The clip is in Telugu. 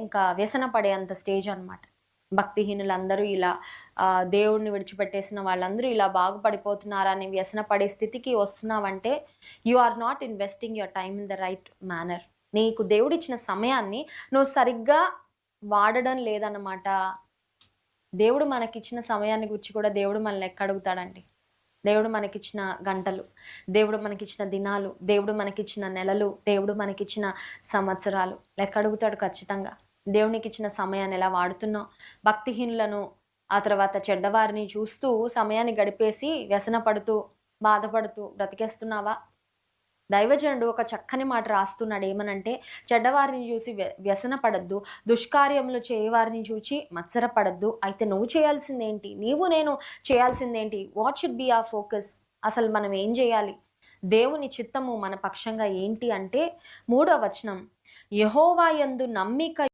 ఇంకా వ్యసన పడేంత స్టేజ్ అనమాట. భక్తిహీనులందరూ ఇలా దేవుడిని విడిచిపెట్టేసిన వాళ్ళందరూ ఇలా బాగుపడిపోతున్నారని వ్యసన పడే స్థితికి వస్తున్నావంటే you are not investing your time in the right manner. నీకు దేవుడిచ్చిన సమయాన్ని నువ్వు సరిగ్గా వాడడం లేదన్నమాట. దేవుడు మనకిచ్చిన సమయాన్ని గురించి కూడా దేవుడు మనల్ని లెక్క అడుగుతాడండి. దేవుడు మనకిచ్చిన గంటలు, దేవుడు మనకిచ్చిన దినాలు, దేవుడు మనకిచ్చిన నెలలు, దేవుడు మనకిచ్చిన సంవత్సరాలు లెక్క అడుగుతాడు ఖచ్చితంగా. దేవునికిచ్చిన సమయాన్ని ఎలా వాడుతున్నావు? భక్తిహీనులను, ఆ తర్వాత చెడ్డవారిని చూస్తూ సమయాన్ని గడిపేసి వ్యసన పడుతూ, బాధపడుతూ బ్రతికేస్తున్నావా? దైవజనుడు ఒక చక్కని మాట రాస్తున్నాడు. ఏమనంటే, చెడ్డవారిని చూసి వ్యసన పడద్దు, దుష్కార్యములు చేయవారిని చూచి మత్సరపడద్దు. అయితే నువ్వు చేయాల్సిందేంటి? నీవు నేను చేయాల్సిందేంటి? What should be our focus? అసలు మనం ఏం చేయాలి? దేవుని చిత్తము మన పక్షంగా ఏంటి అంటే 3వ వచనం, యెహోవా యందు నమ్మిక